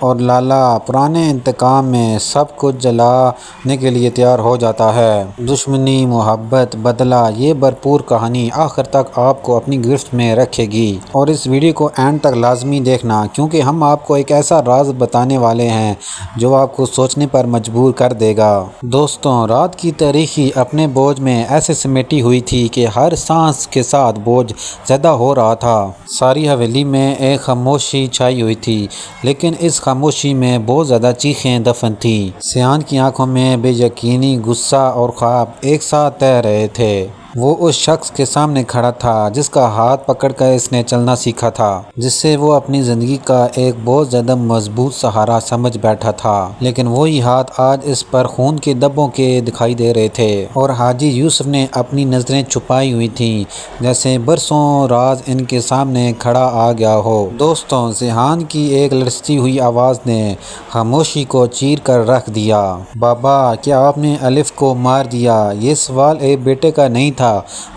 اور لالا پرانے انتقام میں سب کچھ جلانے کے لیے تیار ہو جاتا ہے۔ دشمنی، محبت، بدلہ، یہ بھرپور کہانی آخر تک آپ کو اپنی گرفت میں رکھے گی، اور اس ویڈیو کو اینڈ تک لازمی دیکھنا، کیونکہ ہم آپ کو ایک ایسا راز بتانے والے ہیں جو آپ کو سوچنے پر مجبور کر دے گا۔ دوستوں، رات کی تاریکی اپنے بوجھ میں ایسے سمیٹی ہوئی تھی کہ ہر سانس کے ساتھ بوجھ زیادہ ہو رہا تھا۔ ساری حویلی میں ایک خاموشی چھائی ہوئی تھی، لیکن اس خاموشی میں بہت زیادہ چیخیں دفن تھیں۔ سیان کی آنکھوں میں بے یقینی، غصہ اور خواب ایک ساتھ تیر رہے تھے۔ وہ اس شخص کے سامنے کھڑا تھا جس کا ہاتھ پکڑ کر اس نے چلنا سیکھا تھا، جس سے وہ اپنی زندگی کا ایک بہت زیادہ مضبوط سہارا سمجھ بیٹھا تھا، لیکن وہی ہاتھ آج اس پر خون کے دھبوں کے دکھائی دے رہے تھے، اور حاجی یوسف نے اپنی نظریں چھپائی ہوئی تھیں، جیسے برسوں راز ان کے سامنے کھڑا آ گیا ہو۔ دوستوں، ذہان کی ایک لرزتی ہوئی آواز نے خاموشی کو چیر کر رکھ دیا۔ بابا، کیا آپ نے الف کو مار دیا؟ یہ سوال ایک بیٹے کا نہیں تھا،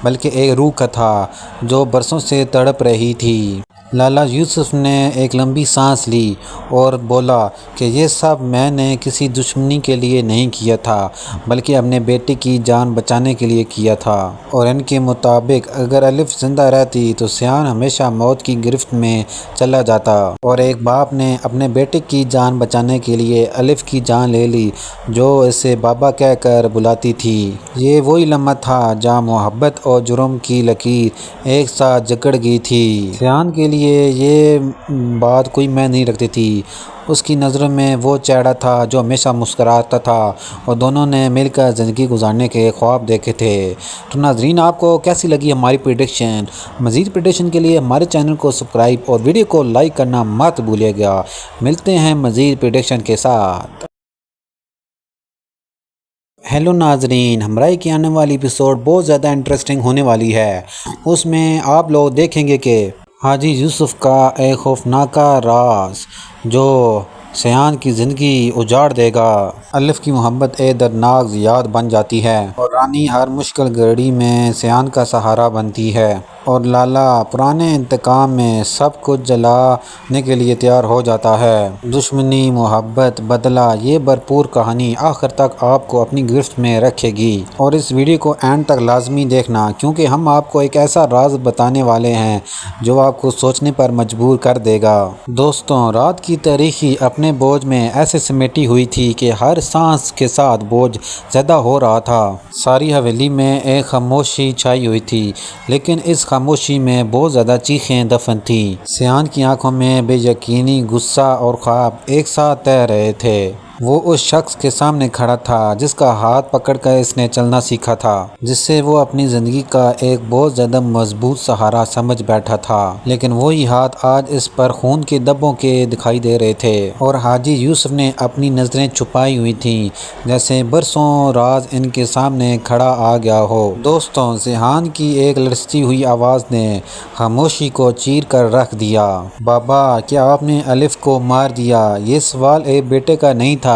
بلکہ ایک روح کا تھا جو برسوں سے تڑپ رہی تھی۔ لالا یوسف نے ایک لمبی سانس لی اور بولا کہ یہ سب میں نے کسی دشمنی کے لیے نہیں کیا تھا، بلکہ اپنے بیٹے کی جان بچانے کے لیے کیا تھا، اور ان کے مطابق اگر الف زندہ رہتی تو سیان ہمیشہ موت کی گرفت میں چلا جاتا، اور ایک باپ نے اپنے بیٹے کی جان بچانے کے لیے الف کی جان لے لی جو اسے بابا کہہ کر بلاتی تھی۔ یہ وہی لمحہ تھا جہاں محبت اور جرم کی لکیر ایک ساتھ جکڑ گئی تھی۔ سیان کے لیے یہ بات کوئی معنی نہیں رکھتی تھی۔ اس کی نظروں میں وہ چہرہ تھا جو ہمیشہ مسکراتا تھا، اور دونوں نے مل کر زندگی گزارنے کے خواب دیکھے تھے۔ تو ناظرین، آپ کو کیسی لگی ہماری پریڈکشن؟ مزید پریڈکشن کے لیے ہمارے چینل کو سبسکرائب اور ویڈیو کو لائک کرنا مت بھولیے گا۔ ملتے ہیں مزید پریڈکشن کے ساتھ۔ ہیلو ناظرین، ہمراہ کی آنے والی ایپیسوڈ بہت زیادہ انٹرسٹنگ ہونے والی ہے۔ اس میں آپ لوگ دیکھیں گے کہ حاجی یوسف کا ایک خوفناک راز جو سیان کی زندگی اجاڑ دے گا۔ الف کی محبت ایک دردناک یاد بن جاتی ہے، اور رانی ہر مشکل گھڑی میں سیان کا سہارا بنتی ہے، اور لالا پرانے انتقام میں سب کچھ جلانے کے لیے تیار ہو جاتا ہے۔ دشمنی، محبت، بدلہ، یہ بھرپور کہانی آخر تک آپ کو اپنی گرفت میں رکھے گی، اور اس ویڈیو کو اینڈ تک لازمی دیکھنا، کیونکہ ہم آپ کو ایک ایسا راز بتانے والے ہیں جو آپ کو سوچنے پر مجبور کر دے گا۔ دوستوں، رات کی تاریکی اپنے بوجھ میں ایسے سمیٹی ہوئی تھی کہ ہر سانس کے ساتھ بوجھ زیادہ ہو رہا تھا۔ ساری حویلی میں ایک خاموشی چھائی ہوئی تھی، لیکن اس خاموشی میں بہت زیادہ چیخیں دفن تھیں۔ سیان کی آنکھوں میں بے یقینی، غصہ اور خواب ایک ساتھ تیر رہے تھے۔ وہ اس شخص کے سامنے کھڑا تھا جس کا ہاتھ پکڑ کر اس نے چلنا سیکھا تھا، جس سے وہ اپنی زندگی کا ایک بہت زیادہ مضبوط سہارا سمجھ بیٹھا تھا، لیکن وہی ہاتھ آج اس پر خون کے دھبوں کے دکھائی دے رہے تھے، اور حاجی یوسف نے اپنی نظریں چھپائی ہوئی تھیں، جیسے برسوں راز ان کے سامنے کھڑا آ گیا ہو۔ دوستوں، ذہان کی ایک لرزتی ہوئی آواز نے خاموشی کو چیر کر رکھ دیا۔ بابا، کیا آپ نے الف کو مار دیا؟ یہ سوال ایک بیٹے کا نہیں تھا،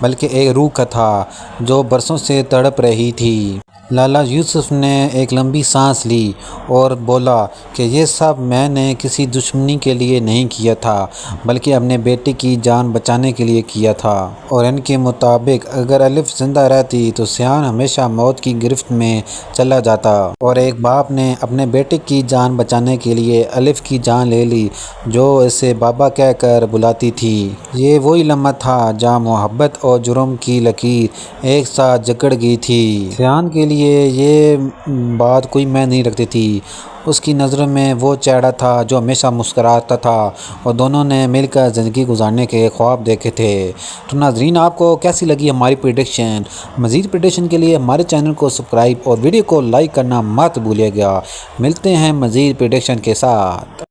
بلکہ ایک روح کا تھا جو برسوں سے تڑپ رہی تھی۔ لالا یوسف نے ایک لمبی سانس لی اور بولا کہ یہ سب میں نے کسی دشمنی کے لیے نہیں کیا تھا، بلکہ اپنے بیٹے کی جان بچانے کے لیے کیا تھا، اور ان کے مطابق اگر الف زندہ رہتی تو سیان ہمیشہ موت کی گرفت میں چلا جاتا، اور ایک باپ نے اپنے بیٹے کی جان بچانے کے لیے الف کی جان لے لی جو اسے بابا کہہ کر بلاتی تھی۔ یہ وہی لمحہ تھا جہاں محبت اور جرم کی لکیر ایک ساتھ جکڑ گئی تھی۔ سیان کے لیے یہ بات کوئی معنی نہیں رکھتی تھی۔ اس کی نظروں میں وہ چہرہ تھا جو ہمیشہ مسکراتا تھا، اور دونوں نے مل کر زندگی گزارنے کے خواب دیکھے تھے۔ تو ناظرین، آپ کو کیسی لگی ہماری پریڈکشن؟ مزید پریڈکشن کے لیے ہمارے چینل کو سبسکرائب اور ویڈیو کو لائک کرنا مت بھولیے گا۔ ملتے ہیں مزید پریڈکشن کے ساتھ۔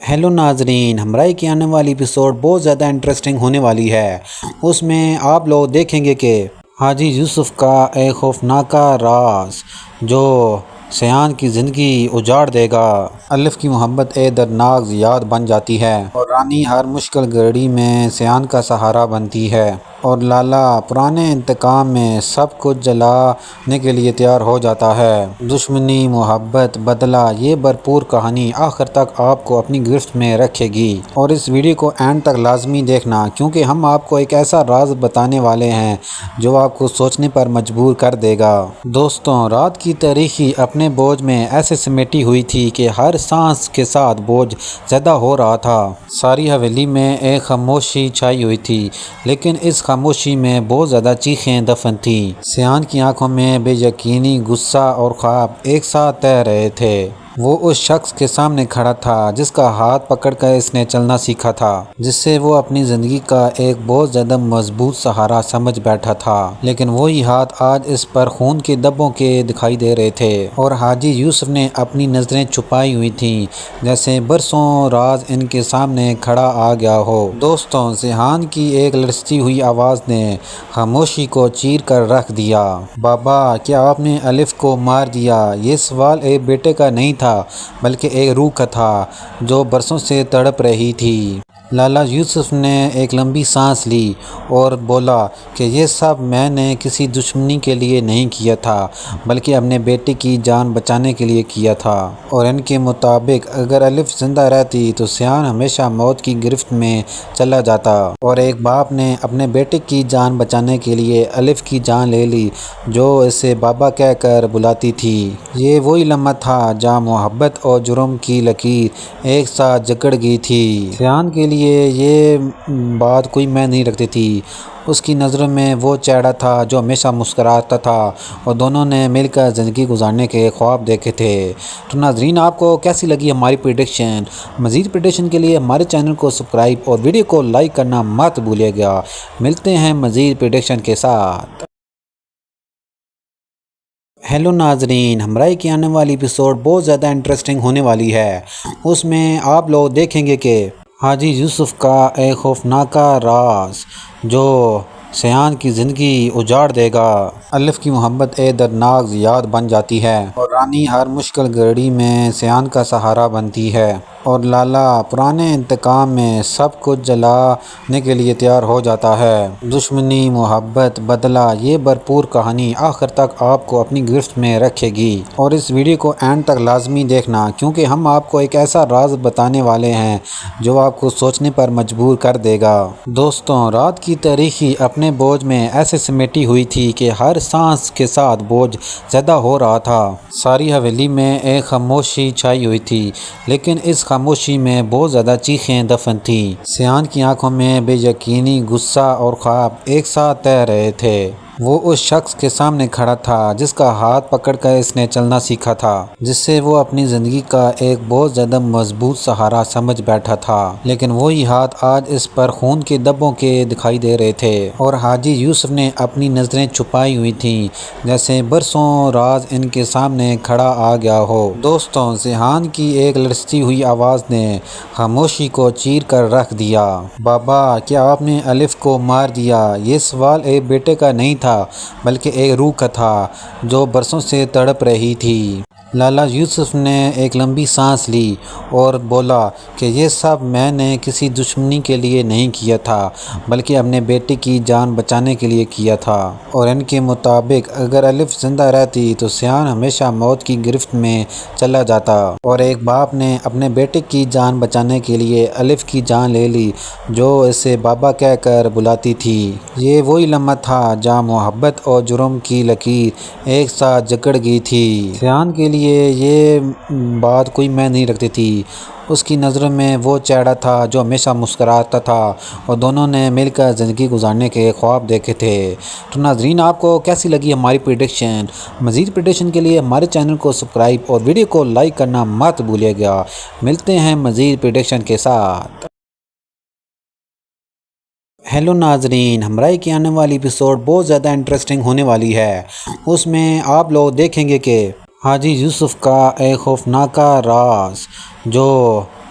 ہیلو ناظرین، ہمراہ کی آنے والی ایپیسوڈ بہت زیادہ انٹرسٹنگ ہونے والی ہے۔ اس میں آپ لوگ دیکھیں گے کہ حاجی یوسف کا ایک خوفناک راز جو سیان کی زندگی اجاڑ دے گا۔ الف کی محبت ایک دردناک یاد بن جاتی ہے، اور رانی ہر مشکل گھڑی میں سیان کا سہارا بنتی ہے۔ اور لالا پرانے انتقام میں سب کچھ جلانے کے لیے تیار ہو جاتا ہے۔ دشمنی، محبت، بدلہ، یہ بھرپور کہانی آخر تک آپ کو اپنی گرفت میں رکھے گی، اور اس ویڈیو کو اینڈ تک لازمی دیکھنا، کیونکہ ہم آپ کو ایک ایسا راز بتانے والے ہیں جو آپ کو سوچنے پر مجبور کر دے گا۔ دوستوں، رات کی تاریکی اپنے بوجھ میں ایسے سمیٹی ہوئی تھی کہ ہر سانس کے ساتھ بوجھ زیادہ ہو رہا تھا۔ ساری حویلی میں ایک خاموشی چھائی ہوئی تھی، لیکن اس خاموشی میں بہت زیادہ چیخیں دفن تھیں۔ سیان کی آنکھوں میں بے یقینی، غصہ اور خواب ایک ساتھ تیر رہے تھے۔ وہ اس شخص کے سامنے کھڑا تھا جس کا ہاتھ پکڑ کر اس نے چلنا سیکھا تھا، جس سے وہ اپنی زندگی کا ایک بہت زیادہ مضبوط سہارا سمجھ بیٹھا تھا، لیکن وہی ہاتھ آج اس پر خون کے دبوں کے دکھائی دے رہے تھے، اور حاجی یوسف نے اپنی نظریں چھپائی ہوئی تھیں، جیسے برسوں راز ان کے سامنے کھڑا آ گیا ہو۔ دوستوں، ذہان کی ایک لرزتی ہوئی آواز نے خاموشی کو چیر کر رکھ دیا۔ بابا، کیا آپ نے الف کو مار دیا؟ یہ سوال ایک بیٹے کا نہیں تھا، بلکہ ایک روح کا تھا جو برسوں سے تڑپ رہی تھی۔ لالا یوسف نے ایک لمبی سانس لی اور بولا کہ یہ سب میں نے کسی دشمنی کے لیے نہیں کیا تھا، بلکہ اپنے بیٹے کی جان بچانے کے لیے کیا تھا، اور ان کے مطابق اگر الف زندہ رہتی تو سیان ہمیشہ موت کی گرفت میں چلا جاتا، اور ایک باپ نے اپنے بیٹے کی جان بچانے کے لیے الف کی جان لے لی جو اسے بابا کہہ کر بلاتی تھی۔ یہ وہی لمحہ تھا جہاں محبت اور جرم کی لکیر ایک ساتھ جکڑ گئی تھی۔ سیان کے لیے یہ بات کوئی معنی نہیں رکھتی تھی۔ اس کی نظروں میں وہ چہرہ تھا جو ہمیشہ مسکراتا تھا، اور دونوں نے مل کر زندگی گزارنے کے خواب دیکھے تھے۔ تو ناظرین، آپ کو کیسی لگی ہماری پریڈکشن؟ مزید پریڈکشن کے لیے ہمارے چینل کو سبسکرائب اور ویڈیو کو لائک کرنا مت بھولیے گا۔ ملتے ہیں مزید پریڈکشن کے ساتھ۔ ہیلو ناظرین، ہمراہ کی آنے والی ایپیسوڈ بہت زیادہ انٹرسٹنگ ہونے والی ہے۔ اس میں آپ لوگ دیکھیں گے کہ حاجی یوسف کا ایک خوفناک راز جو سیان کی زندگی اجاڑ دے گا۔ الف کی محبت ایک دردناک یاد بن جاتی ہے، اور رانی ہر مشکل گھڑی میں سیان کا سہارا بنتی ہے، اور لالا پرانے انتقام میں سب کچھ جلانے کے لیے تیار ہو جاتا ہے۔ دشمنی، محبت، بدلہ، یہ بھرپور کہانی آخر تک آپ کو اپنی گرفت میں رکھے گی، اور اس ویڈیو کو اینڈ تک لازمی دیکھنا، کیونکہ ہم آپ کو ایک ایسا راز بتانے والے ہیں جو آپ کو سوچنے پر مجبور کر دے گا۔ دوستوں، رات کی تاریکی اپنے بوجھ میں ایسے سمیٹی ہوئی تھی کہ ہر سانس کے ساتھ بوجھ زیادہ ہو رہا تھا۔ ساری حویلی میں ایک خاموشی چھائی ہوئی تھی، لیکن اس خاموشی میں بہت زیادہ چیخیں دفن تھیں۔ سیان کی آنکھوں میں بے یقینی، غصہ اور خواب ایک ساتھ تیر رہے تھے۔ وہ اس شخص کے سامنے کھڑا تھا جس کا ہاتھ پکڑ کر اس نے چلنا سیکھا تھا، جس سے وہ اپنی زندگی کا ایک بہت زیادہ مضبوط سہارا سمجھ بیٹھا تھا، لیکن وہی ہاتھ آج اس پر خون کے دبوں کے دکھائی دے رہے تھے، اور حاجی یوسف نے اپنی نظریں چھپائی ہوئی تھیں، جیسے برسوں راز ان کے سامنے کھڑا آ گیا ہو۔ دوستوں، ذہان کی ایک لرزتی ہوئی آواز نے خاموشی کو چیر کر رکھ دیا۔ بابا، کیا آپ نے الف کو مار دیا؟ یہ سوال ایک بیٹے کا نہیں تھا، بلکہ ایک روح کا تھا جو برسوں سے تڑپ رہی تھی۔ لالا یوسف نے ایک لمبی سانس لی اور بولا کہ یہ سب میں نے کسی دشمنی کے لیے نہیں کیا تھا، بلکہ اپنے بیٹے کی جان بچانے کے لیے کیا تھا، اور ان کے مطابق اگر الف زندہ رہتی تو سیان ہمیشہ موت کی گرفت میں چلا جاتا، اور ایک باپ نے اپنے بیٹے کی جان بچانے کے لیے الف کی جان لے لی جو اسے بابا کہہ کر بلاتی تھی۔ یہ وہی لمحہ تھا جہاں محبت اور جرم کی لکیر ایک ساتھ جکڑ گئی تھی۔ سیان کے لیے یہ بات کوئی معنی نہیں رکھتی تھی۔ اس کی نظروں میں وہ چہرہ تھا جو ہمیشہ مسکراتا تھا، اور دونوں نے مل کر زندگی گزارنے کے خواب دیکھے تھے۔ تو ناظرین، آپ کو کیسی لگی ہماری پریڈکشن؟ مزید پریڈکشن کے لیے ہمارے چینل کو سبسکرائب اور ویڈیو کو لائک کرنا مت بھولیے گا۔ ملتے ہیں مزید پریڈکشن کے ساتھ۔ ہیلو ناظرین، ہمراہ کی آنے والی ایپیسوڈ بہت زیادہ انٹرسٹنگ ہونے والی ہے۔ اس میں آپ لوگ دیکھیں گے کہ حاجی یوسف کا ایک خوفناک راز جو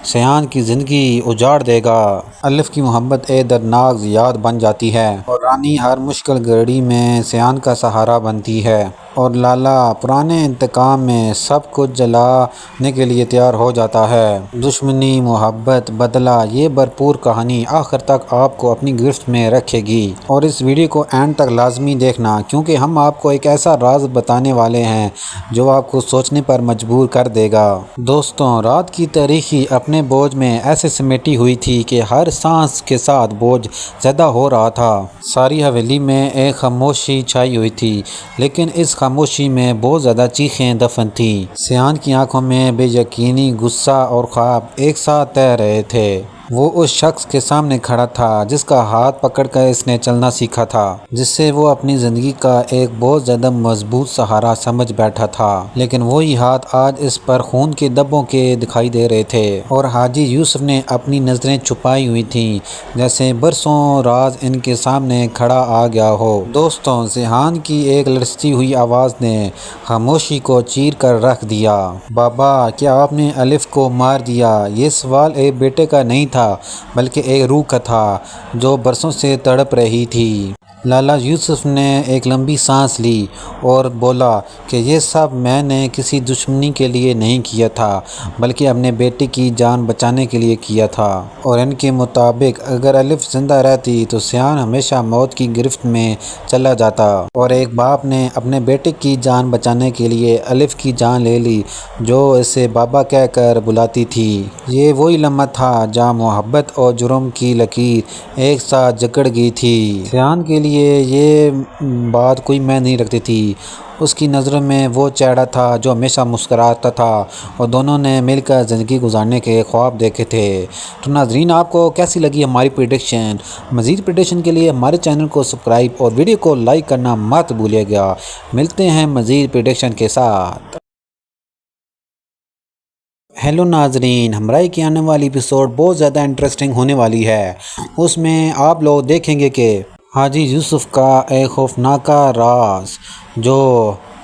سیان کی زندگی اجاڑ دے گا۔ الف کی محبت ایک دردناک یاد بن جاتی ہے، اور رانی ہر مشکل گھڑی میں سیان کا سہارا بنتی ہے، اور لالا پرانے انتقام میں سب کچھ جلانے کے لیے تیار ہو جاتا ہے۔ دشمنی، محبت، بدلہ، یہ بھرپور کہانی آخر تک آپ کو اپنی گرفت میں رکھے گی، اور اس ویڈیو کو اینڈ تک لازمی دیکھنا، کیونکہ ہم آپ کو ایک ایسا راز بتانے والے ہیں جو آپ کو سوچنے پر مجبور کر دے گا۔ دوستوں، رات کی تاریکی اپنے بوجھ میں ایسے سمیٹی ہوئی تھی کہ ہر سانس کے ساتھ بوجھ زیادہ ہو رہا تھا۔ ساری حویلی میں ایک خاموشی چھائی ہوئی تھی، لیکن اس خاموشی میں بہت زیادہ چیخیں دفن تھیں۔ سیان کی آنکھوں میں بے یقینی، غصہ اور خواب ایک ساتھ تیر رہے تھے۔ وہ اس شخص کے سامنے کھڑا تھا جس کا ہاتھ پکڑ کر اس نے چلنا سیکھا تھا، جس سے وہ اپنی زندگی کا ایک بہت زیادہ مضبوط سہارا سمجھ بیٹھا تھا، لیکن وہی ہاتھ آج اس پر خون کے دھبوں کے دکھائی دے رہے تھے، اور حاجی یوسف نے اپنی نظریں چھپائی ہوئی تھیں، جیسے برسوں راز ان کے سامنے کھڑا آ گیا ہو۔ دوستوں، ذہان کی ایک لرزتی ہوئی آواز نے خاموشی کو چیر کر رکھ دیا۔ بابا، کیا آپ نے الف کو مار دیا؟ یہ سوال ایک بیٹے کا نہیں تھا، بلکہ ایک روح کا تھا جو برسوں سے تڑپ رہی تھی۔ لالا یوسف نے ایک لمبی سانس لی اور بولا کہ یہ سب میں نے کسی دشمنی کے لیے نہیں کیا تھا، بلکہ اپنے بیٹے کی جان بچانے کے لیے کیا تھا، اور ان کے مطابق اگر الف زندہ رہتی تو سیان ہمیشہ موت کی گرفت میں چلا جاتا، اور ایک باپ نے اپنے بیٹے کی جان بچانے کے لیے الف کی جان لے لی جو اسے بابا کہہ کر بلاتی تھی۔ یہ وہی لمحہ تھا جہاں محبت اور جرم کی لکیر ایک ساتھ جکڑ گئی تھی۔ سیان کے لیے یہ بات کوئی معنی نہیں رکھتی تھی۔ اس کی نظروں میں وہ چہرہ تھا جو ہمیشہ مسکراتا تھا، اور دونوں نے مل کر زندگی گزارنے کے خواب دیکھے تھے۔ تو ناظرین، آپ کو کیسی لگی ہماری پریڈکشن؟ مزید پریڈکشن کے لیے ہمارے چینل کو سبسکرائب اور ویڈیو کو لائک کرنا مت بھولیے گا۔ ملتے ہیں مزید پریڈکشن کے ساتھ۔ ہیلو ناظرین، ہمراہ کی آنے والی ایپیسوڈ بہت زیادہ انٹرسٹنگ ہونے والی ہے۔ اس میں آپ لوگ دیکھیں گے کہ حاجی یوسف کا ایک خوفناک راز جو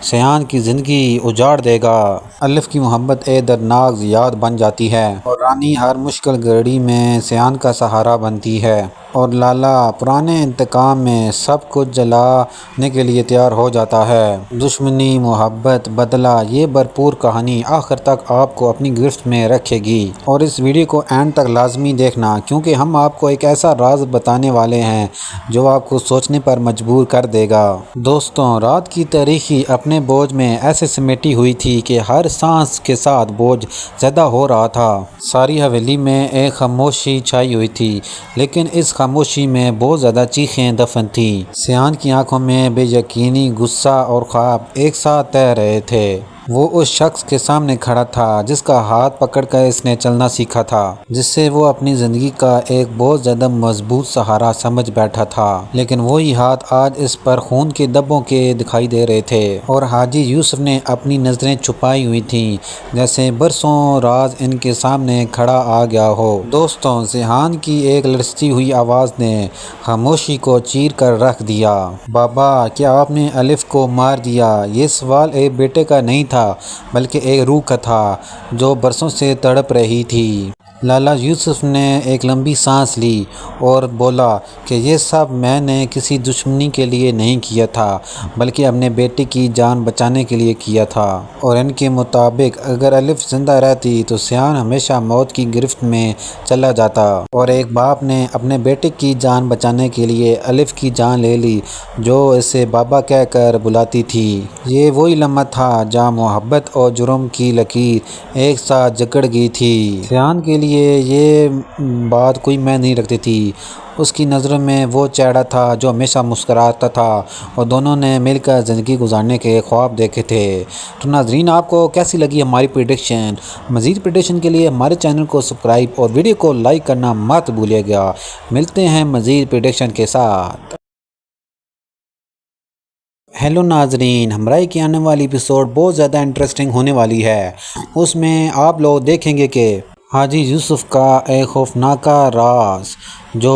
سیان کی زندگی اجاڑ دے گا۔ الف کی محبت ایک دردناک یاد بن جاتی ہے، اور رانی ہر مشکل گھڑی میں سیان کا سہارا بنتی ہے، اور لالا پرانے انتقام میں سب کچھ جلانے کے لیے تیار ہو جاتا ہے۔ دشمنی، محبت، بدلہ، یہ بھرپور کہانی آخر تک آپ کو اپنی گرفت میں رکھے گی، اور اس ویڈیو کو اینڈ تک لازمی دیکھنا، کیونکہ ہم آپ کو ایک ایسا راز بتانے والے ہیں جو آپ کو سوچنے پر مجبور کر دے گا۔ دوستوں، رات کی تاریکی اپنے بوجھ میں ایسے سمیٹی ہوئی تھی کہ ہر سانس کے ساتھ بوجھ زیادہ ہو رہا تھا۔ ساری حویلی میں ایک خاموشی چھائی ہوئی تھی، لیکن اس خاموشی میں بہت زیادہ چیخیں دفن تھیں۔ سیان کی آنکھوں میں بے یقینی، غصہ اور خواب ایک ساتھ تیر رہے تھے۔ وہ اس شخص کے سامنے کھڑا تھا جس کا ہاتھ پکڑ کر اس نے چلنا سیکھا تھا، جس سے وہ اپنی زندگی کا ایک بہت زیادہ مضبوط سہارا سمجھ بیٹھا تھا، لیکن وہی ہاتھ آج اس پر خون کے دھبوں کے دکھائی دے رہے تھے، اور حاجی یوسف نے اپنی نظریں چھپائی ہوئی تھیں، جیسے برسوں راز ان کے سامنے کھڑا آ گیا ہو۔ دوستوں، ذہان کی ایک لرزتی ہوئی آواز نے خاموشی کو چیر کر رکھ دیا۔ بابا، کیا آپ نے الف کو مار دیا؟ یہ سوال ایک بیٹے کا نہیں تھا، بلکہ ایک روح کا تھا جو برسوں سے تڑپ رہی تھی۔ لالا یوسف نے ایک لمبی سانس لی اور بولا کہ یہ سب میں نے کسی دشمنی کے لیے نہیں کیا تھا، بلکہ اپنے بیٹے کی جان بچانے کے لیے کیا تھا، اور ان کے مطابق اگر الف زندہ رہتی تو سیان ہمیشہ موت کی گرفت میں چلا جاتا، اور ایک باپ نے اپنے بیٹے کی جان بچانے کے لیے الف کی جان لے لی جو اسے بابا کہہ کر بلاتی تھی۔ یہ وہی لمحہ تھا جہاں محبت اور جرم کی لکیر ایک ساتھ جکڑ گئی تھی۔ سیان کے لیے یہ بات کوئی معنی نہیں رکھتی تھی۔ اس کی نظروں میں وہ چہرہ تھا جو ہمیشہ مسکراتا تھا، اور دونوں نے مل کر زندگی گزارنے کے خواب دیکھے تھے۔ تو ناظرین، آپ کو کیسی لگی ہماری پریڈکشن؟ مزید پریڈکشن کے لیے ہمارے چینل کو سبسکرائب اور ویڈیو کو لائک کرنا مت بھولیے گا۔ ملتے ہیں مزید پریڈکشن کے ساتھ۔ ہیلو ناظرین، ہمراہ کی آنے والی ایپیسوڈ بہت زیادہ انٹرسٹنگ ہونے والی ہے۔ اس میں آپ لوگ دیکھیں گے کہ حاجی یوسف کا ایک خوفناک راز جو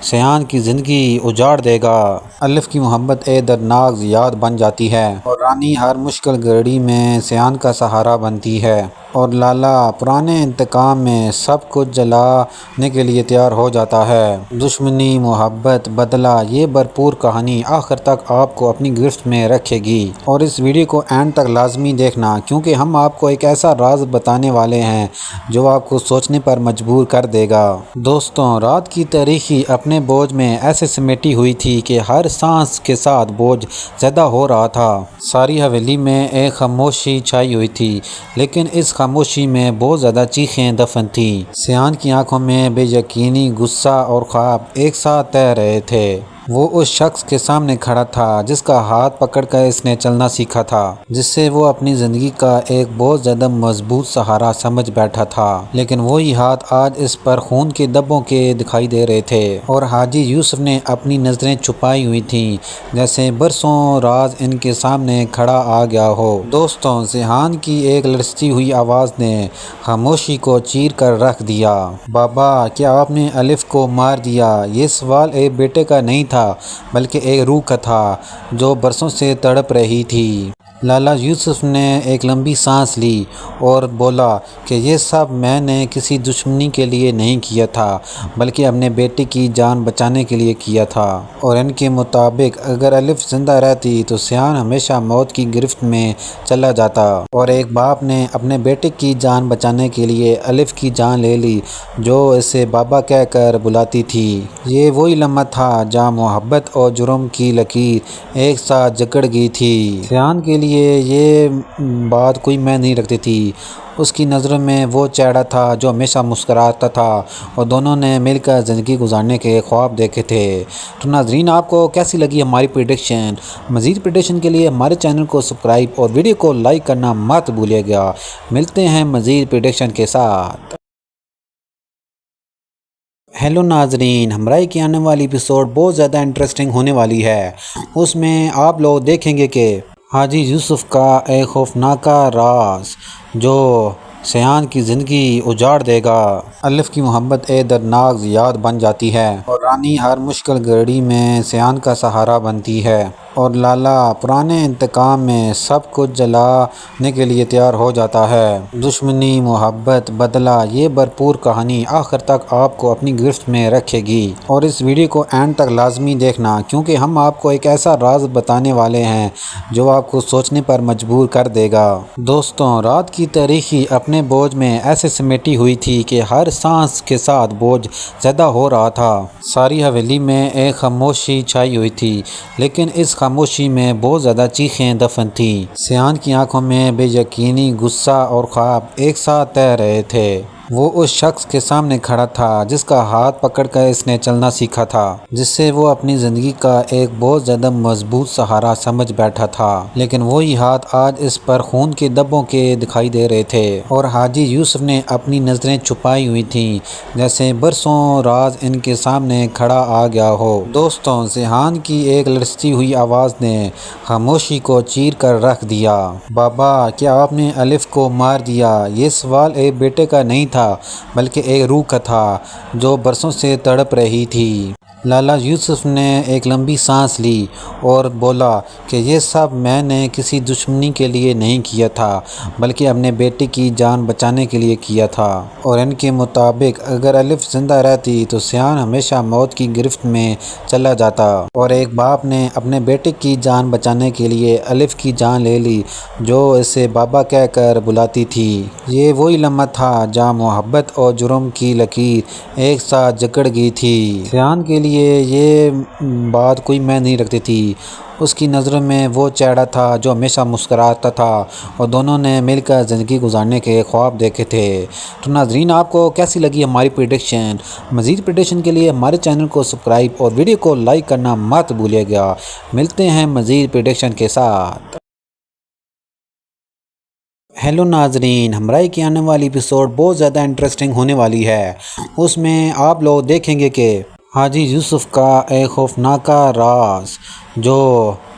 سیان کی زندگی اجاڑ دے گا۔ الف کی محبت ایک دردناک یاد بن جاتی ہے اور رانی ہر مشکل گھڑی میں سیان کا سہارا بنتی ہے، اور لالا پرانے انتقام میں سب کچھ جلانے کے لیے تیار ہو جاتا ہے۔ دشمنی، محبت، بدلہ، یہ بھرپور کہانی آخر تک آپ کو اپنی گرفت میں رکھے گی، اور اس ویڈیو کو اینڈ تک لازمی دیکھنا، کیونکہ ہم آپ کو ایک ایسا راز بتانے والے ہیں جو آپ کو سوچنے پر مجبور کر دے گا۔ دوستوں، رات کی تاریکی اپنے بوجھ میں ایسے سمیٹی ہوئی تھی کہ ہر سانس کے ساتھ بوجھ زیادہ ہو رہا تھا۔ ساری حویلی میں ایک خاموشی چھائی ہوئی تھی، لیکن اس خاموشی میں بہت زیادہ چیخیں دفن تھیں۔ سیان کی آنکھوں میں بے یقینی، غصہ اور خواب ایک ساتھ تیر رہے تھے۔ وہ اس شخص کے سامنے کھڑا تھا جس کا ہاتھ پکڑ کر اس نے چلنا سیکھا تھا، جس سے وہ اپنی زندگی کا ایک بہت زیادہ مضبوط سہارا سمجھ بیٹھا تھا، لیکن وہی ہاتھ آج اس پر خون کے دھبوں کے دکھائی دے رہے تھے، اور حاجی یوسف نے اپنی نظریں چھپائی ہوئی تھیں، جیسے برسوں راز ان کے سامنے کھڑا آ گیا ہو۔ دوستوں، ذہان کی ایک لرزتی ہوئی آواز نے خاموشی کو چیر کر رکھ دیا۔ بابا، کیا آپ نے الف کو مار دیا؟ یہ سوال ایک بیٹے کا نہیں تھا، بلکہ ایک روح کا تھا جو برسوں سے تڑپ رہی تھی۔ لالا یوسف نے ایک لمبی سانس لی اور بولا کہ یہ سب میں نے کسی دشمنی کے لیے نہیں کیا تھا، بلکہ اپنے بیٹے کی جان بچانے کے لیے کیا تھا، اور ان کے مطابق اگر الف زندہ رہتی تو سیان ہمیشہ موت کی گرفت میں چلا جاتا، اور ایک باپ نے اپنے بیٹے کی جان بچانے کے لیے الف کی جان لے لی جو اسے بابا کہہ کر بلاتی تھی۔ یہ وہی لمحہ تھا جہاں محبت اور جرم کی لکیر ایک ساتھ جکڑ گئی تھی۔ سیان کے لیے یہ بات کوئی معنی نہیں رکھتی تھی۔ اس کی نظروں میں وہ چہرہ تھا جو ہمیشہ مسکراتا تھا، اور دونوں نے مل کر زندگی گزارنے کے خواب دیکھے تھے۔ تو ناظرین، آپ کو کیسی لگی ہماری پریڈکشن؟ مزید پریڈکشن کے لیے ہمارے چینل کو سبسکرائب اور ویڈیو کو لائک کرنا مت بھولیے گا۔ ملتے ہیں مزید پریڈکشن کے ساتھ۔ ہیلو ناظرین، ہمراہ کی آنے والی ایپیسوڈ بہت زیادہ انٹرسٹنگ ہونے والی ہے۔ اس میں آپ لوگ دیکھیں گے کہ حاجی یوسف کا ایک خوفناک راز جو سیان کی زندگی اجاڑ دے گا۔ الف کی محبت ایک دردناک یاد بن جاتی ہے، اور رانی ہر مشکل گھڑی میں سیان کا سہارا بنتی ہے، اور لالا پرانے انتقام میں سب کچھ جلانے کے لیے تیار ہو جاتا ہے۔ دشمنی، محبت، بدلہ، یہ بھرپور کہانی آخر تک آپ کو اپنی گرفت میں رکھے گی، اور اس ویڈیو کو اینڈ تک لازمی دیکھنا، کیونکہ ہم آپ کو ایک ایسا راز بتانے والے ہیں جو آپ کو سوچنے پر مجبور کر دے گا۔ دوستوں، رات کی تاریکی اپنے بوجھ میں ایسے سمیٹی ہوئی تھی کہ ہر سانس کے ساتھ بوجھ زیادہ ہو رہا تھا۔ ساری حویلی میں ایک خاموشی چھائی ہوئی تھی، لیکن اس خاموشی میں بہت زیادہ چیخیں دفن تھیں۔ سیان کی آنکھوں میں بے یقینی، غصہ اور خواب ایک ساتھ تیر رہے تھے۔ وہ اس شخص کے سامنے کھڑا تھا جس کا ہاتھ پکڑ کر اس نے چلنا سیکھا تھا، جس سے وہ اپنی زندگی کا ایک بہت زیادہ مضبوط سہارا سمجھ بیٹھا تھا، لیکن وہی ہاتھ آج اس پر خون کے دھبوں کے دکھائی دے رہے تھے، اور حاجی یوسف نے اپنی نظریں چھپائی ہوئی تھیں، جیسے برسوں راز ان کے سامنے کھڑا آ گیا ہو۔ دوستوں، ذہان کی ایک لرزتی ہوئی آواز نے خاموشی کو چیر کر رکھ دیا۔ بابا، کیا آپ نے الف کو مار دیا؟ یہ سوال ایک بیٹے کا نہیں تھا، بلکہ ایک روح کا تھا جو برسوں سے تڑپ رہی تھی۔ لالا یوسف نے ایک لمبی سانس لی اور بولا کہ یہ سب میں نے کسی دشمنی کے لیے نہیں کیا تھا، بلکہ اپنے بیٹے کی جان بچانے کے لیے کیا تھا، اور ان کے مطابق اگر الف زندہ رہتی تو سیان ہمیشہ موت کی گرفت میں چلا جاتا، اور ایک باپ نے اپنے بیٹے کی جان بچانے کے لیے الف کی جان لے لی جو اسے بابا کہہ کر بلاتی تھی۔ یہ وہی لمحہ تھا جہاں محبت اور جرم کی لکیر ایک ساتھ جکڑ گئی تھی۔ سیان کے لیے یہ بات کوئی معنی نہیں رکھتی تھی۔ اس کی نظروں میں وہ چہرہ تھا جو ہمیشہ مسکراتا تھا، اور دونوں نے مل کر زندگی گزارنے کے خواب دیکھے تھے۔ تو ناظرین، آپ کو کیسی لگی ہماری پریڈکشن؟ مزید پریڈکشن کے لیے ہمارے چینل کو سبسکرائب اور ویڈیو کو لائک کرنا مت بھولیے گا۔ ملتے ہیں مزید پریڈکشن کے ساتھ۔ ہیلو ناظرین، ہمراہ کی آنے والی ایپیسوڈ بہت زیادہ انٹرسٹنگ ہونے والی ہے۔ اس میں آپ لوگ دیکھیں گے کہ حاجی یوسف کا ایک خوفناک راز جو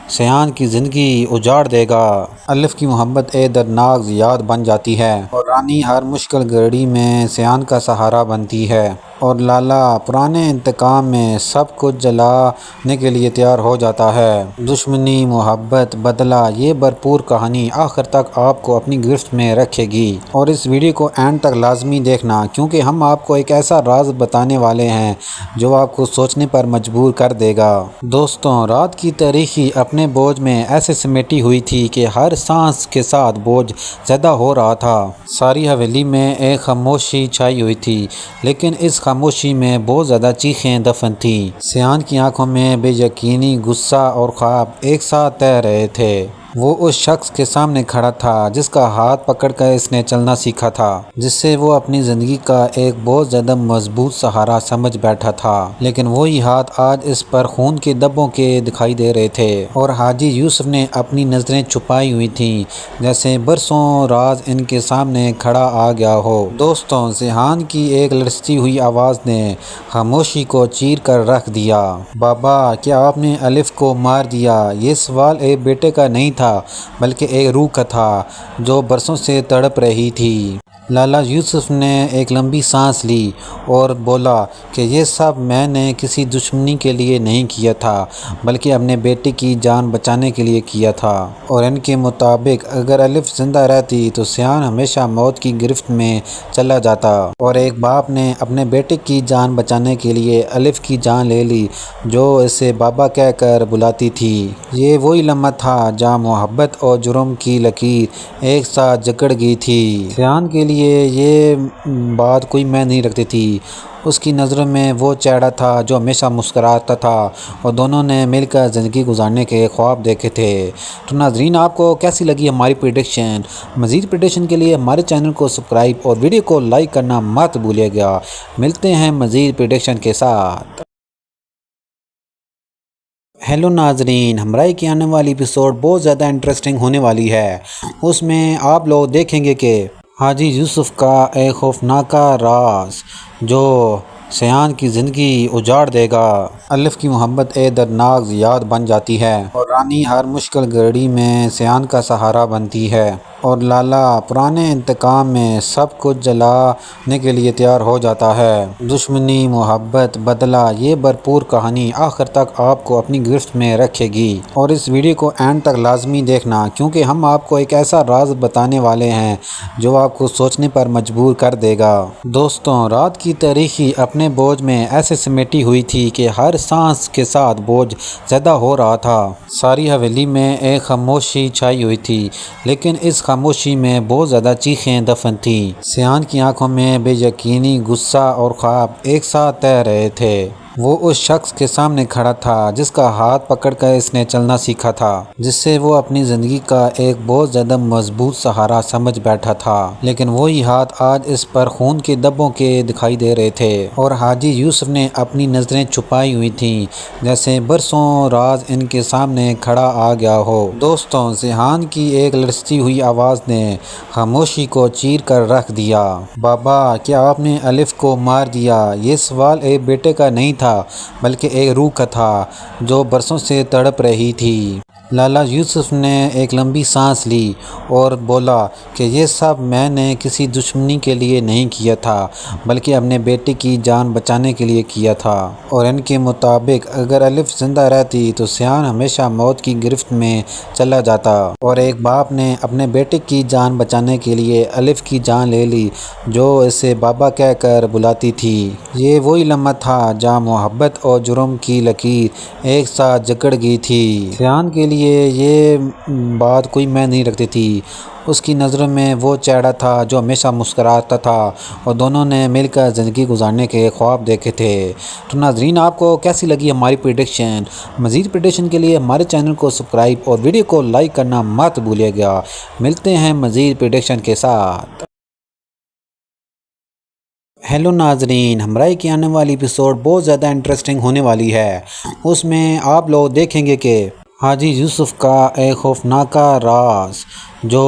سیان کی زندگی اجاڑ دے گا۔ الف کی محبت ایک دردناک یاد بن جاتی ہے، اور رانی ہر مشکل گھڑی میں سیان کا سہارا بنتی ہے، اور لالا پرانے انتقام میں سب کچھ جلانے کے لیے تیار ہو جاتا ہے۔ دشمنی، محبت، بدلہ، یہ بھرپور کہانی آخر تک آپ کو اپنی گرفت میں رکھے گی، اور اس ویڈیو کو اینڈ تک لازمی دیکھنا، کیونکہ ہم آپ کو ایک ایسا راز بتانے والے ہیں جو آپ کو سوچنے پر مجبور کر دے گا۔ دوستوں، رات کی تاریکی اپنے بوجھ میں ایسے سمیٹی ہوئی تھی کہ ہر سانس کے ساتھ بوجھ زیادہ ہو رہا تھا۔ ساری حویلی میں ایک خاموشی چھائی ہوئی تھی، لیکن اس خاموشی میں بہت زیادہ چیخیں دفن تھیں۔ سیان کی آنکھوں میں بے یقینی، غصہ اور خواب ایک ساتھ تیر رہے تھے۔ وہ اس شخص کے سامنے کھڑا تھا جس کا ہاتھ پکڑ کر اس نے چلنا سیکھا تھا، جس سے وہ اپنی زندگی کا ایک بہت زیادہ مضبوط سہارا سمجھ بیٹھا تھا، لیکن وہی ہاتھ آج اس پر خون کے دھبوں کے دکھائی دے رہے تھے، اور حاجی یوسف نے اپنی نظریں چھپائی ہوئی تھیں، جیسے برسوں راز ان کے سامنے کھڑا آ گیا ہو۔ دوستوں، ذہان کی ایک لرزتی ہوئی آواز نے خاموشی کو چیر کر رکھ دیا۔ بابا، کیا آپ نے الف کو مار دیا؟ یہ سوال ایک بیٹے کا نہیں تھا، بلکہ ایک روح کا تھا جو برسوں سے تڑپ رہی تھی۔ لالا یوسف نے ایک لمبی سانس لی اور بولا کہ یہ سب میں نے کسی دشمنی کے لیے نہیں کیا تھا، بلکہ اپنے بیٹے کی جان بچانے کے لیے کیا تھا، اور ان کے مطابق اگر الف زندہ رہتی تو سیان ہمیشہ موت کی گرفت میں چلا جاتا، اور ایک باپ نے اپنے بیٹے کی جان بچانے کے لیے الف کی جان لے لی جو اسے بابا کہہ کر بلاتی تھی۔ یہ وہی لمحہ تھا جہاں محبت اور جرم کی لکیر ایک ساتھ جکڑ گئی تھی۔ سیان کے لیے یہ بات کوئی معنی نہیں رکھتی تھی۔ اس کی نظروں میں وہ چہرہ تھا جو ہمیشہ مسکراتا تھا، اور دونوں نے مل کر زندگی گزارنے کے خواب دیکھے تھے۔ تو ناظرین، آپ کو کیسی لگی ہماری پریڈکشن؟ مزید پریڈکشن کے لیے ہمارے چینل کو سبسکرائب اور ویڈیو کو لائک کرنا مت بھولیے گا۔ ملتے ہیں مزید پریڈکشن کے ساتھ۔ ہیلو ناظرین، ہمراہ کی آنے والی ایپیسوڈ بہت زیادہ انٹرسٹنگ ہونے والی ہے۔ اس میں آپ لوگ دیکھیں گے کہ حاجی یوسف کا ایک خوفناک راز جو سیان کی زندگی اجاڑ دے گا۔ الف کی محبت ایک دردناک یاد بن جاتی ہے، اور رانی ہر مشکل گھڑی میں سیان کا سہارا بنتی ہے، اور لالا پرانے انتقام میں سب کچھ جلانے کے لیے تیار ہو جاتا ہے۔ دشمنی، محبت، بدلہ، یہ بھرپور کہانی آخر تک آپ کو اپنی گرفت میں رکھے گی، اور اس ویڈیو کو اینڈ تک لازمی دیکھنا، کیونکہ ہم آپ کو ایک ایسا راز بتانے والے ہیں جو آپ کو سوچنے پر مجبور کر دے گا۔ دوستوں، رات کی تاریکی اپنے بوجھ میں ایسے سمیٹی ہوئی تھی کہ ہر سانس کے ساتھ بوجھ زیادہ ہو رہا تھا۔ ساری حویلی میں ایک خاموشی چھائی ہوئی تھی، لیکن اس خاموشی میں بہت زیادہ چیخیں دفن تھیں۔ سیان کی آنکھوں میں بے یقینی، غصہ اور خواب ایک ساتھ تیر رہے تھے۔ وہ اس شخص کے سامنے کھڑا تھا جس کا ہاتھ پکڑ کر اس نے چلنا سیکھا تھا، جس سے وہ اپنی زندگی کا ایک بہت زیادہ مضبوط سہارا سمجھ بیٹھا تھا، لیکن وہی ہاتھ آج اس پر خون کے دھبوں کے دکھائی دے رہے تھے، اور حاجی یوسف نے اپنی نظریں چھپائی ہوئی تھیں، جیسے برسوں راز ان کے سامنے کھڑا آ گیا ہو۔ دوستوں، ذہان کی ایک لرزتی ہوئی آواز نے خاموشی کو چیر کر رکھ دیا۔ بابا، کیا آپ نے الف کو مار دیا؟ یہ سوال ایک بیٹے کا نہیں تھا، بلکہ ایک روح کا تھا جو برسوں سے تڑپ رہی تھی۔ لالا یوسف نے ایک لمبی سانس لی اور بولا کہ یہ سب میں نے کسی دشمنی کے لیے نہیں کیا تھا، بلکہ اپنے بیٹے کی جان بچانے کے لیے کیا تھا، اور ان کے مطابق اگر الف زندہ رہتی تو سیان ہمیشہ موت کی گرفت میں چلا جاتا، اور ایک باپ نے اپنے بیٹے کی جان بچانے کے لیے الف کی جان لے لی جو اسے بابا کہہ کر بلاتی تھی۔ یہ وہی لمحہ تھا جہاں محبت اور جرم کی لکیر ایک ساتھ جکڑ گئی تھی۔ سیان کے لیے یہ بات کوئی معنی نہیں رکھتی تھی۔ اس کی نظروں میں وہ چہرہ تھا جو ہمیشہ مسکراتا تھا، اور دونوں نے مل کر زندگی گزارنے کے خواب دیکھے تھے۔ تو ناظرین، آپ کو کیسی لگی ہماری پریڈکشن؟ مزید پریڈکشن کے لیے ہمارے چینل کو سبسکرائب اور ویڈیو کو لائک کرنا مت بھولیے گا۔ ملتے ہیں مزید پریڈکشن کے ساتھ۔ ہیلو ناظرین، ہمراہ کی آنے والی ایپیسوڈ بہت زیادہ انٹرسٹنگ ہونے والی ہے۔ اس میں آپ لوگ دیکھیں گے کہ حاجی یوسف کا ایک خوفناک راز جو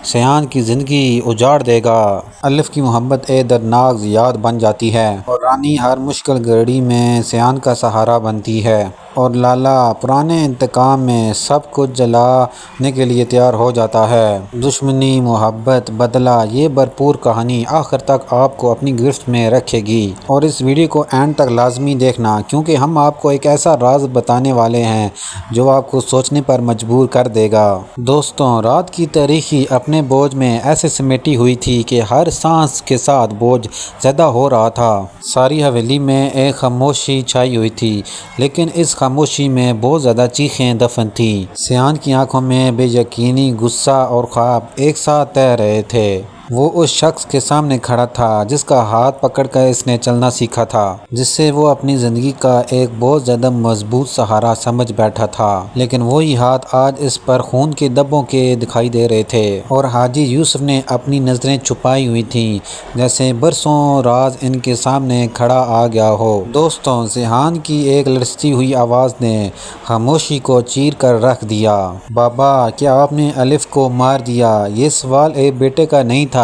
سیان کی زندگی اجاڑ دے گا۔ الف کی محبت ایک دردناک یاد بن جاتی ہے، اور رانی ہر مشکل گھڑی میں سیان کا سہارا بنتی ہے، اور لالا پرانے انتقام میں سب کچھ جلانے کے لیے تیار ہو جاتا ہے۔ دشمنی، محبت، بدلہ، یہ بھرپور کہانی آخر تک آپ کو اپنی گرفت میں رکھے گی، اور اس ویڈیو کو اینڈ تک لازمی دیکھنا، کیونکہ ہم آپ کو ایک ایسا راز بتانے والے ہیں جو آپ کو سوچنے پر مجبور کر دے گا۔ دوستوں، رات کی تاریکی اپنے بوجھ میں ایسے سمیٹی ہوئی تھی کہ ہر سانس کے ساتھ بوجھ زیادہ ہو رہا تھا۔ ساری حویلی میں ایک خاموشی چھائی ہوئی تھی، لیکن اس خاموشی میں بہت زیادہ چیخیں دفن تھیں۔ سیان کی آنکھوں میں بے یقینی، غصہ اور خواب ایک ساتھ تیر رہے تھے۔ وہ اس شخص کے سامنے کھڑا تھا جس کا ہاتھ پکڑ کر اس نے چلنا سیکھا تھا، جس سے وہ اپنی زندگی کا ایک بہت زیادہ مضبوط سہارا سمجھ بیٹھا تھا، لیکن وہی ہاتھ آج اس پر خون کے دھبوں کے دکھائی دے رہے تھے، اور حاجی یوسف نے اپنی نظریں چھپائی ہوئی تھیں، جیسے برسوں راز ان کے سامنے کھڑا آ گیا ہو۔ دوستوں، ذہان کی ایک لرزتی ہوئی آواز نے خاموشی کو چیر کر رکھ دیا۔ بابا، کیا آپ نے الف کو مار دیا؟ یہ سوال ایک بیٹے کا نہیں تھا،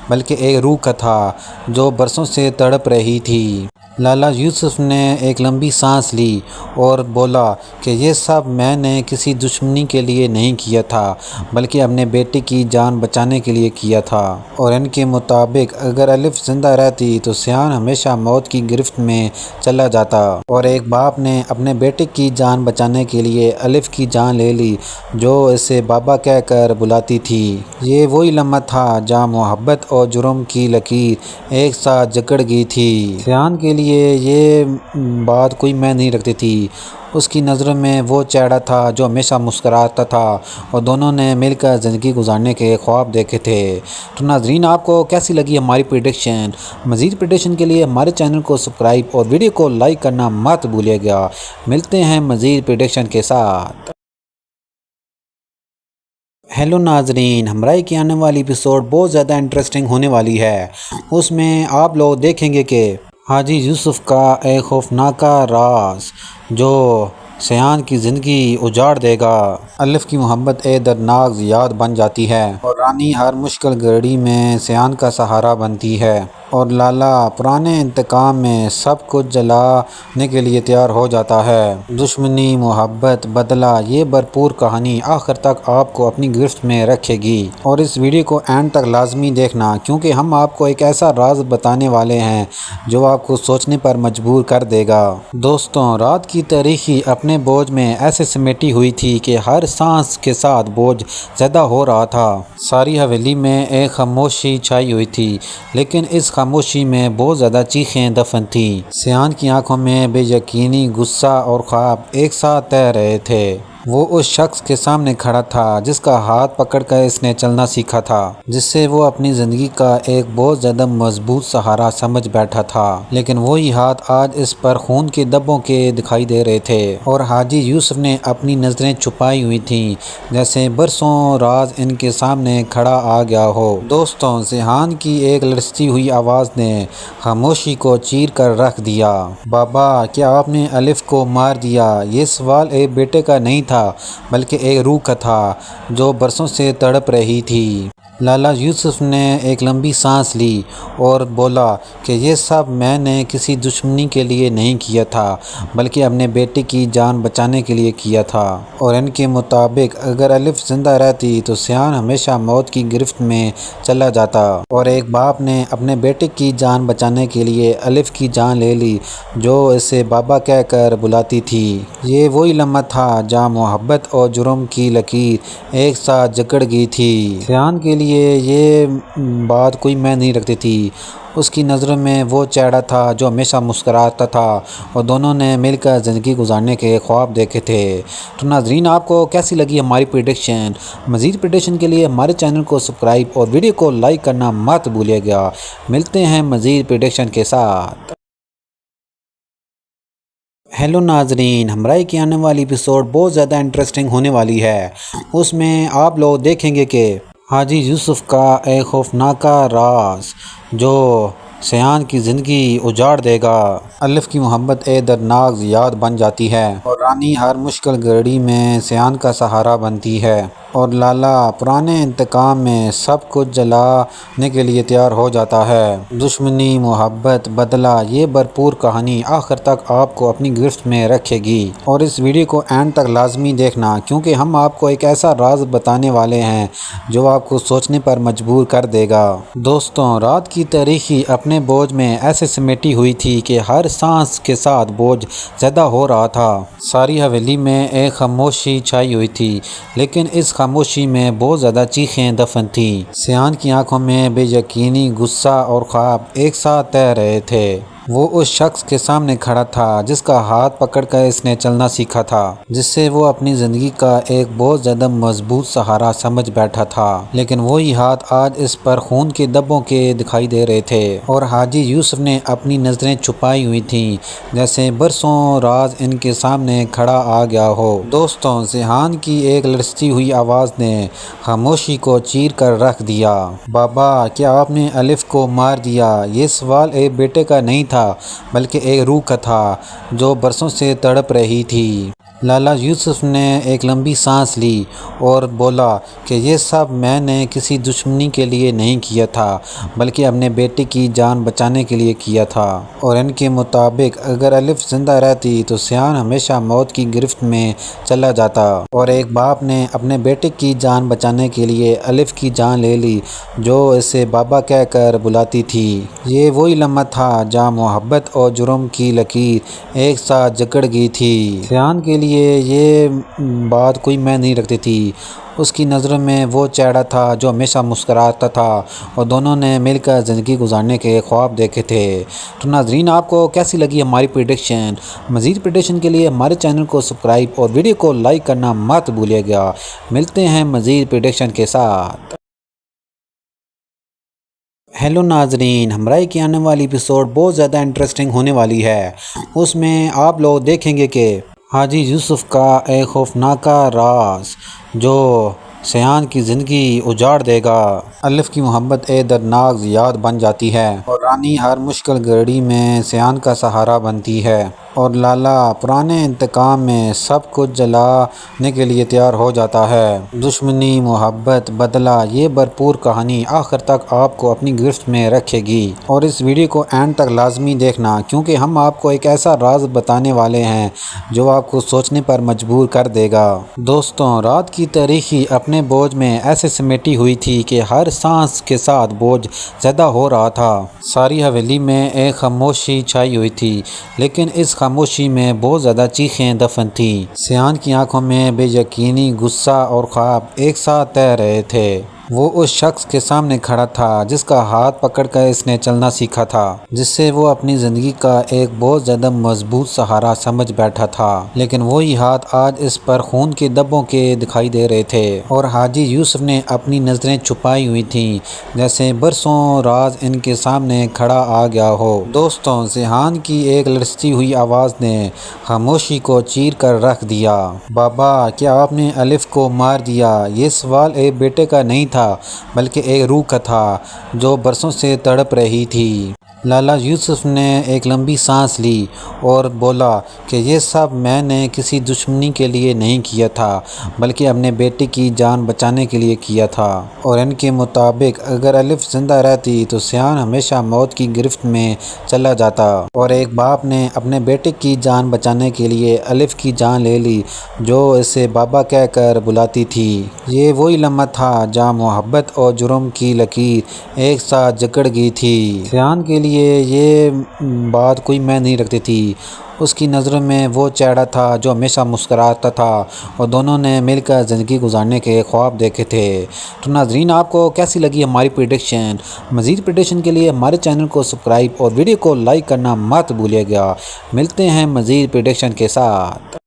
بلکہ ایک روح کا تھا جو برسوں سے تڑپ رہی تھی۔ لالا یوسف نے ایک لمبی سانس لی اور بولا کہ یہ سب میں نے کسی دشمنی کے لیے نہیں کیا تھا، بلکہ اپنے بیٹے کی جان بچانے کے لیے کیا تھا، اور ان کے مطابق اگر الف زندہ رہتی تو سیان ہمیشہ موت کی گرفت میں چلا جاتا، اور ایک باپ نے اپنے بیٹے کی جان بچانے کے لیے الف کی جان لے لی جو اسے بابا کہہ کر بلاتی تھی۔ یہ وہی لمحہ تھا جہاں محبت اور جرم کی لکیر ایک ساتھ جکڑ گئی تھی۔ سیان کے لیے یہ بات کوئی معنی نہیں رکھتی تھی۔ اس کی نظروں میں وہ چہرہ تھا جو ہمیشہ مسکراتا تھا، اور دونوں نے مل کر زندگی گزارنے کے خواب دیکھے تھے۔ تو ناظرین، آپ کو کیسی لگی ہماری پریڈکشن؟ مزید پریڈکشن کے لیے ہمارے چینل کو سبسکرائب اور ویڈیو کو لائک کرنا مت بھولیے گا۔ ملتے ہیں مزید پریڈکشن کے ساتھ۔ ہیلو ناظرین، ہمراہ کی آنے والی ایپیسوڈ بہت زیادہ انٹرسٹنگ ہونے والی ہے۔ اس میں آپ لوگ دیکھیں گے کہ حاجی یوسف کا ایک خوفناک راز جو سیان کی زندگی اجاڑ دے گا۔ الف کی محبت ایک دردناک یاد بن جاتی ہے، اور رانی ہر مشکل گھڑی میں سیان کا سہارا بنتی ہے، اور لالا پرانے انتقام میں سب کچھ جلانے کے لیے تیار ہو جاتا ہے۔ دشمنی، محبت، بدلہ، یہ بھرپور کہانی آخر تک آپ کو اپنی گرفت میں رکھے گی، اور اس ویڈیو کو اینڈ تک لازمی دیکھنا، کیونکہ ہم آپ کو ایک ایسا راز بتانے والے ہیں جو آپ کو سوچنے پر مجبور کر دے گا۔ دوستوں، رات کی تاریکی اپنے بوجھ میں ایسے سمیٹی ہوئی تھی کہ ہر سانس کے ساتھ بوجھ زیادہ ہو رہا تھا۔ ساری حویلی میں ایک خاموشی چھائی ہوئی تھی، لیکن اس خاموشی میں بہت زیادہ چیخیں دفن تھیں۔ سیان کی آنکھوں میں بے یقینی، غصہ اور خواب ایک ساتھ تیر رہے تھے۔ وہ اس شخص کے سامنے کھڑا تھا جس کا ہاتھ پکڑ کر اس نے چلنا سیکھا تھا، جس سے وہ اپنی زندگی کا ایک بہت زیادہ مضبوط سہارا سمجھ بیٹھا تھا، لیکن وہی ہاتھ آج اس پر خون کے دھبوں کے دکھائی دے رہے تھے، اور حاجی یوسف نے اپنی نظریں چھپائی ہوئی تھیں، جیسے برسوں راز ان کے سامنے کھڑا آ گیا ہو۔ دوستوں، ذہان کی ایک لرزتی ہوئی آواز نے خاموشی کو چیر کر رکھ دیا۔ بابا، کیا آپ نے الف کو مار دیا؟ یہ سوال ایک بیٹے کا نہیں تھا، بلکہ ایک روح کا تھا جو برسوں سے تڑپ رہی تھی۔ لالا یوسف نے ایک لمبی سانس لی اور بولا کہ یہ سب میں نے کسی دشمنی کے لیے نہیں کیا تھا، بلکہ اپنے بیٹے کی جان بچانے کے لیے کیا تھا، اور ان کے مطابق اگر الف زندہ رہتی تو سیان ہمیشہ موت کی گرفت میں چلا جاتا، اور ایک باپ نے اپنے بیٹے کی جان بچانے کے لیے الف کی جان لے لی جو اسے بابا کہہ کر بلاتی تھی۔ یہ وہی لمحہ تھا جہاں محبت اور جرم کی لکیر ایک ساتھ جکڑ گئی تھی۔ سیان کے لیے یہ بات کوئی معنی نہیں رکھتی تھی۔ اس کی نظروں میں وہ چہرہ تھا جو ہمیشہ مسکراتا تھا، اور دونوں نے مل کر زندگی گزارنے کے خواب دیکھے تھے۔ تو ناظرین، آپ کو کیسی لگی ہماری پریڈکشن؟ مزید پریڈکشن کے لیے ہمارے چینل کو سبسکرائب اور ویڈیو کو لائک کرنا مت بھولیے گا۔ ملتے ہیں مزید پریڈکشن کے ساتھ۔ ہیلو ناظرین، ہمراہ کی آنے والی ایپیسوڈ بہت زیادہ انٹرسٹنگ ہونے والی ہے۔ اس میں آپ لوگ دیکھیں گے کہ حاجی یوسف کا ایک خوفناک راز جو سیان کی زندگی اجاڑ دے گا۔ الف کی محبت ایک دردناک یاد بن جاتی ہے، اور رانی ہر مشکل گھڑی میں سیان کا سہارا بنتی ہے، اور لالا پرانے انتقام میں سب کچھ جلانے کے لیے تیار ہو جاتا ہے۔ دشمنی، محبت، بدلہ، یہ بھرپور کہانی آخر تک آپ کو اپنی گرفت میں رکھے گی، اور اس ویڈیو کو اینڈ تک لازمی دیکھنا، کیونکہ ہم آپ کو ایک ایسا راز بتانے والے ہیں جو آپ کو سوچنے پر مجبور کر دے گا۔ دوستوں، رات کی تاریکی اپنے بوجھ میں ایسے سمیٹی ہوئی تھی کہ ہر سانس کے ساتھ بوجھ زیادہ ہو رہا تھا۔ ساری حویلی میں ایک خاموشی چھائی ہوئی تھی، لیکن اس خاموشی میں بہت زیادہ چیخیں دفن تھیں۔ سیان کی آنکھوں میں بے یقینی، غصہ اور خواب ایک ساتھ تیر رہے تھے۔ وہ اس شخص کے سامنے کھڑا تھا جس کا ہاتھ پکڑ کر اس نے چلنا سیکھا تھا، جس سے وہ اپنی زندگی کا ایک بہت زیادہ مضبوط سہارا سمجھ بیٹھا تھا، لیکن وہی ہاتھ آج اس پر خون کے دھبوں کے دکھائی دے رہے تھے، اور حاجی یوسف نے اپنی نظریں چھپائی ہوئی تھیں، جیسے برسوں راز ان کے سامنے کھڑا آ گیا ہو۔ دوستوں، ذہان کی ایک لرزتی ہوئی آواز نے خاموشی کو چیر کر رکھ دیا۔ بابا، کیا آپ نے الف کو مار دیا؟ یہ سوال ایک بیٹے کا نہیں تھا، بلکہ ایک روح کا تھا جو برسوں سے تڑپ رہی تھی۔ لالا یوسف نے ایک لمبی سانس لی اور بولا کہ یہ سب میں نے کسی دشمنی کے لیے نہیں کیا تھا، بلکہ اپنے بیٹے کی جان بچانے کے لیے کیا تھا، اور ان کے مطابق اگر الف زندہ رہتی تو سیان ہمیشہ موت کی گرفت میں چلا جاتا، اور ایک باپ نے اپنے بیٹے کی جان بچانے کے لیے الف کی جان لے لی جو اسے بابا کہہ کر بلاتی تھی۔ یہ وہی لمحہ تھا جہاں محبت اور جرم کی لکیر ایک ساتھ جکڑ گئی تھی۔ سیان کے لیے یہ بات کوئی معنی نہیں رکھتی تھی۔ اس کی نظروں میں وہ چہرہ تھا جو ہمیشہ مسکراتا تھا، اور دونوں نے مل کر زندگی گزارنے کے خواب دیکھے تھے۔ تو ناظرین، آپ کو کیسی لگی ہماری پریڈکشن؟ مزید پریڈکشن کے لیے ہمارے چینل کو سبسکرائب اور ویڈیو کو لائک کرنا مت بھولیے گا۔ ملتے ہیں مزید پریڈکشن کے ساتھ۔ ہیلو ناظرین، ہمراہ کی آنے والی ایپیسوڈ بہت زیادہ انٹرسٹنگ ہونے والی ہے۔ اس میں آپ لوگ دیکھیں گے کہ حاجی یوسف کا ایک خوفناک راز جو سیان کی زندگی اجاڑ دے گا۔ الف کی محبت ایک دردناک یاد بن جاتی ہے، اور رانی ہر مشکل گھڑی میں سیان کا سہارا بنتی ہے، اور لالا پرانے انتقام میں سب کچھ جلانے کے لیے تیار ہو جاتا ہے۔ دشمنی، محبت، بدلہ، یہ بھرپور کہانی آخر تک آپ کو اپنی گرفت میں رکھے گی، اور اس ویڈیو کو اینڈ تک لازمی دیکھنا، کیونکہ ہم آپ کو ایک ایسا راز بتانے والے ہیں جو آپ کو سوچنے پر مجبور کر دے گا۔ دوستوں، رات کی تاریکی اپنے بوجھ میں ایسے سمیٹی ہوئی تھی کہ ہر سانس کے ساتھ بوجھ زیادہ ہو رہا تھا۔ ساری حویلی میں ایک خاموشی چھائی ہوئی تھی، لیکن اس خاموشی میں بہت زیادہ چیخیں دفن تھیں۔ سیان کی آنکھوں میں بے یقینی، غصہ اور خواب ایک ساتھ تیر رہے تھے۔ وہ اس شخص کے سامنے کھڑا تھا جس کا ہاتھ پکڑ کر اس نے چلنا سیکھا تھا، جس سے وہ اپنی زندگی کا ایک بہت زیادہ مضبوط سہارا سمجھ بیٹھا تھا، لیکن وہی ہاتھ آج اس پر خون کے دھبوں کے دکھائی دے رہے تھے، اور حاجی یوسف نے اپنی نظریں چھپائی ہوئی تھیں، جیسے برسوں راز ان کے سامنے کھڑا آ گیا ہو۔ دوستوں، ذہان کی ایک لرزتی ہوئی آواز نے خاموشی کو چیر کر رکھ دیا۔ بابا، کیا آپ نے الف کو مار دیا؟ یہ سوال ایک بیٹے کا نہیں تھا، بلکہ ایک روح کا تھا جو برسوں سے تڑپ رہی تھی۔ لالا یوسف نے ایک لمبی سانس لی اور بولا کہ یہ سب میں نے کسی دشمنی کے لیے نہیں کیا تھا، بلکہ اپنے بیٹے کی جان بچانے کے لیے کیا تھا، اور ان کے مطابق اگر الف زندہ رہتی تو سیان ہمیشہ موت کی گرفت میں چلا جاتا، اور ایک باپ نے اپنے بیٹے کی جان بچانے کے لیے الف کی جان لے لی جو اسے بابا کہہ کر بلاتی تھی۔ یہ وہی لمحہ تھا جہاں محبت اور جرم کی لکیر ایک ساتھ جکڑ گئی تھی۔ سیان کے لیے یہ بات کوئی معنی نہیں رکھتی تھی۔ اس کی نظروں میں وہ چہرہ تھا جو ہمیشہ مسکراتا تھا، اور دونوں نے مل کر زندگی گزارنے کے خواب دیکھے تھے۔ تو ناظرین، آپ کو کیسی لگی ہماری پریڈکشن؟ مزید پریڈکشن کے لیے ہمارے چینل کو سبسکرائب اور ویڈیو کو لائک کرنا مت بھولیے گا۔ ملتے ہیں مزید پریڈکشن کے ساتھ۔